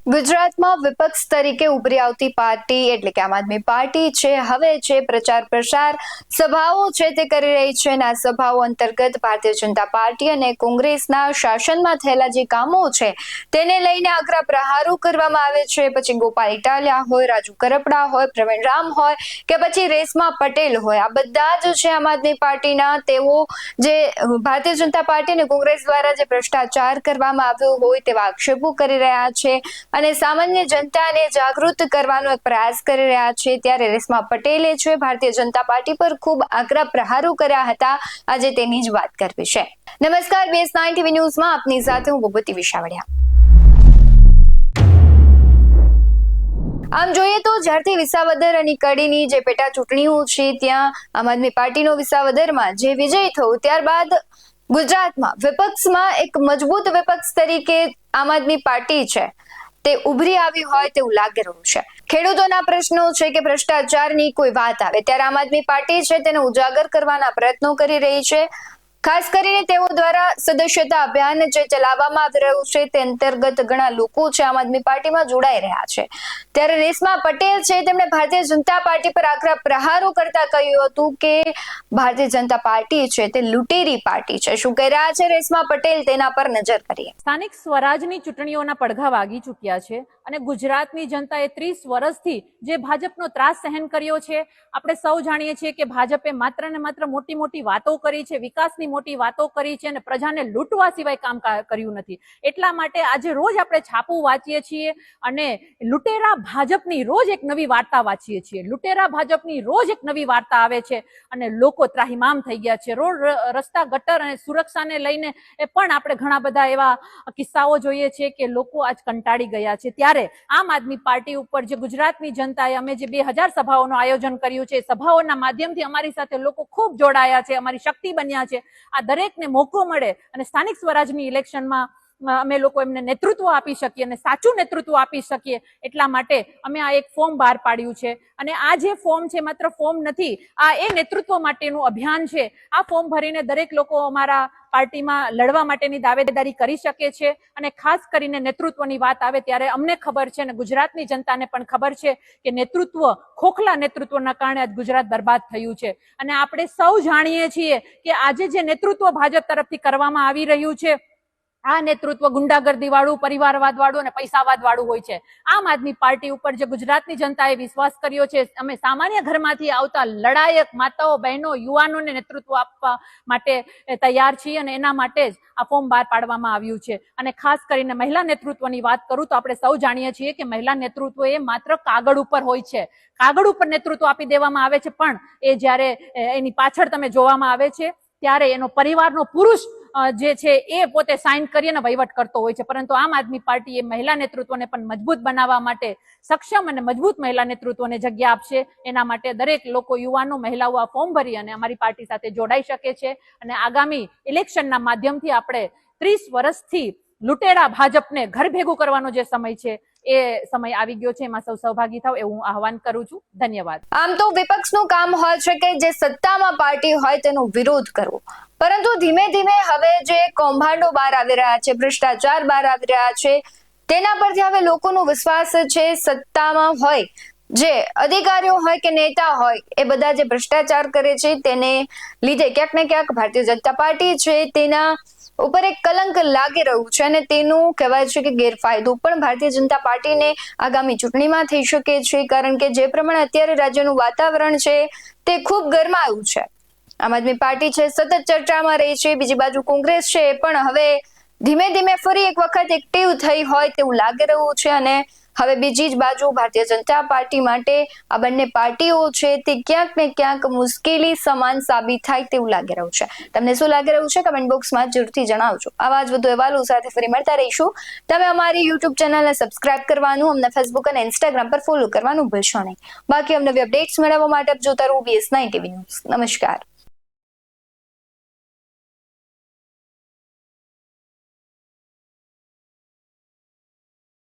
ગુજરાતમાં વિપક્ષ તરીકે ઉભરી આવતી પાર્ટી એટલે કે આમ આદમી પાર્ટી છે હવે જે પ્રચાર પ્રસાર સભાઓ છે તે કરી રહી છે અને આ સભાઓ અંતર્ગત ભારતીય જનતા પાર્ટી અને કોંગ્રેસના શાસનમાં થયેલા જે કામો છે તેને લઈને આકરા પ્રહારો કરવામાં આવે છે। પછી ગોપાલ ઇટાલિયા હોય, રાજુ કરપડા હોય, પ્રવીણ રામ હોય કે પછી રેશમા પટેલ હોય, આ બધા જ છે આમ આદમી પાર્ટીના તેઓ જે ભારતીય જનતા પાર્ટી અને કોંગ્રેસ દ્વારા જે ભ્રષ્ટાચાર કરવામાં આવ્યો હોય તેવા આક્ષેપો કરી રહ્યા છે અને સામાન્ય જનતાને જાગૃત કરવાનો એક પ્રયાસ કરી રહ્યા છે। ત્યારે રેશમા પટેલે છે ભારતીય જનતા પાર્ટી પર ખૂબ આકરા પ્રહારો કર્યા હતા। આજે તેની જ વાત કરવી છે। નમસ્કાર, BS9 TV ન્યૂઝમાં આપની સાથે હું ભૂપતિ વિશાવડિયા। આમ જોઈએ તો જ્યારથી વિસાવદર અને કડીની જે પેટા ચૂંટણીઓ છે ત્યાં આમ આદમી પાર્ટીનો વિસાવદરમાં જે વિજય થયો ત્યારબાદ ગુજરાતમાં વિપક્ષમાં એક મજબૂત વિપક્ષ તરીકે આમ આદમી પાર્ટી છે તે ઉભરી આવી હોય તેવું લાગી રહ્યું છે। ખેડૂતોના પ્રશ્નો છે કે ભ્રષ્ટાચારની કોઈ વાત આવે ત્યારે આમ આદમી પાર્ટી છે તેને ઉજાગર કરવાના પ્રયત્નો કરી રહી છે। ખાસ કરીને તેઓ દ્વારા સદસ્યતા અભિયાન જે ચલાવવામાં આવી રહ્યું છે તે અંતર્ગત ઘણા લોકો છે આમ આદમી પાર્ટીમાં જોડાઈ રહ્યા છે। ત્યારે રેશમા પટેલ છે તેમણે ભારતીય જનતા પાર્ટી પર આકરા પ્રહારો કરતા કહ્યું હતું કે ભારતીય જનતા પાર્ટી છે તે લૂંટેરી પાર્ટી છે। શું કહી રહ્યા છે રેશમા પટેલ તેના પર નજર કરીએ। સ્થાનિક સ્વરાજની ચૂંટણીઓના પડઘા વાગી ચૂક્યા છે અને ગુજરાતની જનતાએ 30 વર્ષથી જે ભાજપનો ત્રાસ સહન કર્યો છે, આપણે સૌ જાણીએ છીએ કે ભાજપે માત્ર ને માત્ર મોટી વાતો કરી છે, વિકાસની મોટી વાતો કરી છે અને પ્રજાને લૂંટવા સિવાય કામ કર્યું નથી। એટલા માટે આજે રોજ આપણે છાપું વાંચીએ છીએ અને લૂંટેરા ભાજપની રોજ એક નવી વાર્તા વાંચીએ છીએ। લૂંટેરા ભાજપની રોજ એક નવી વાર્તા આવે છે અને લોકો ત્રાહિમામ થઈ ગયા છે। રોડ રસ્તા ગટર અને સુરક્ષાને લઈને પણ આપણે ઘણા બધા એવા કિસ્સાઓ જોઈએ છે કે લોકો આજ કંટાળી ગયા છે। ત્યારે આમ આદમી પાર્ટી ઉપર જે ગુજરાતની જનતાએ અમે જે 2000 સભાઓનું આયોજન કર્યું છે, સભાઓના માધ્યમથી અમારી સાથે લોકો ખૂબ જોડાયા છે, અમારી શક્તિ બન્યા છે। આ દરેકને મોકો મળે અને સ્થાનિક સ્વરાજની ઇલેક્શનમાં અમે લોકો એમને નેતૃત્વ આપી શકીએ અને સાચું નેતૃત્વ આપી શકીએ એટલા માટે અમે આ એક ફોર્મ બહાર પાડ્યું છે અને આ જે ફોર્મ છે માત્ર ફોર્મ નથી, આ એ નેતૃત્વ માટેનું અભિયાન છે। આ ફોર્મ ભરીને દરેક લોકો અમારા પાર્ટીમાં લડવા માટેની દાવેદારી કરી શકે છે અને ખાસ કરીને નેતૃત્વની વાત આવે ત્યારે અમને ખબર છે અને ગુજરાતની જનતાને પણ ખબર છે કે નેતૃત્વ, ખોખલા નેતૃત્વના કારણે આજ ગુજરાત બરબાદ થયું છે અને આપણે સૌ જાણીએ છીએ કે આજે જે નેતૃત્વ ભાજપ તરફથી કરવામાં આવી રહ્યું છે આ નેતૃત્વ ગુંડાગર્દી વાળું, પરિવારવાદ વાળું અને પૈસાવાદ વાળું હોય છે। આમ આદમી પાર્ટી ઉપર જે ગુજરાતની જનતાએ વિશ્વાસ કર્યો છે, અમે સામાન્ય ઘરમાંથી આવતા લડાયક માતાઓ, બહેનો, યુવાનોને નેતૃત્વ આપવા માટે તૈયાર છીએ અને એના માટે જ આ ફોર્મ બહાર પાડવામાં આવ્યું છે। અને ખાસ કરીને મહિલા નેતૃત્વની વાત કરું તો આપણે સૌ જાણીએ છીએ કે મહિલા નેતૃત્વ એ માત્ર કાગળ ઉપર હોય છે, કાગળ ઉપર નેતૃત્વ આપી દેવામાં આવે છે પણ એ જ્યારે એની પાછળ તમે જોવામાં આવે છે ત્યારે એનો પરિવારનો પુરુષ જે છે એ પોતે સાઇન કરી અને વહીવટ કરતો હોય છે। પરંતુ આમ આદમી પાર્ટી એ મહિલા નેતૃત્વને પણ મજબૂત બનાવવા માટે સક્ષમ અને મજબૂત મહિલા નેતૃત્વને જગ્યા આપશે। એના માટે દરેક લોકો, યુવાનો, મહિલાઓ આ ફોર્મ ભરી અને અમારી પાર્ટી સાથે જોડાઈ શકે છે અને આગામી ઇલેક્શનના માધ્યમથી આપણે 30 વર્ષથી લૂંટેરા ભાજપને ઘર ભેગું કરવાનો જે સમય છે એ સમય આવી ગયો છે। એમાં સૌ સહભાગી થાવ એવું આહવાન કરું છું। ધન્યવાદ। આમ તો વિપક્ષનું કામ હોય છે કે જે સત્તામાં પાર્ટી હોય તેનો વિરોધ કરવો, પરંતુ ધીમે ધીમે હવે જે કૌભાંડો બહાર આવી રહ્યા છે, ભ્રષ્ટાચાર બહાર આવી રહ્યા છે, તેના પરથી હવે લોકોનો વિશ્વાસ છે સત્તામાં હોય જે અધિકારીઓ હોય કે નેતા હોય એ બધા જે ભ્રષ્ટાચાર કરે છે તેને લીધે ક્યાંક ને ક્યાંક ભારતીય જનતા પાર્ટી છે તેના ઉપર એક કલંક લાગી રહ્યું છે અને તેનું કહેવાય છે કે ગેરફાયદો પણ ભારતીય જનતા પાર્ટીને આગામી ચૂંટણીમાં થઈ શકે છે। કારણ કે જે પ્રમાણે અત્યારે રાજ્યનું વાતાવરણ છે તે ખૂબ ગરમાયું છે। આમ આદમી પાર્ટી છે સતત ચર્ચામાં રહી છે, બીજી બાજુ કોંગ્રેસ છે એ પણ હવે ધીમે ધીમે ફરી એક વખત એક્ટિવ થઈ હોય તેવું લાગી રહ્યું છે અને હવે બીજી જ બાજુ ભારતીય જનતા પાર્ટી માટે આ બંને પાર્ટીઓ છે તે ક્યાંક ને ક્યાંક મુશ્કેલી સમાન સાબિત થાય તેવું લાગી રહ્યું છે। તમને શું લાગી રહ્યું છે કમેન્ટ બોક્સમાં જરૂરથી જણાવજો। આવા જ વધુ અહેવાલો સાથે ફરી મળતા રહીશું। તમે અમારી YouTube ચેનલને સબસ્ક્રાઇબ કરવાનું, અમને Facebook અને Instagram પર ફોલો કરવાનું ભૂલશો નહીં। બાકી અમને અપડેટ્સ મેળવવા માટે જોતા રહો BS9 TV ન્યૂઝ। નમસ્કાર।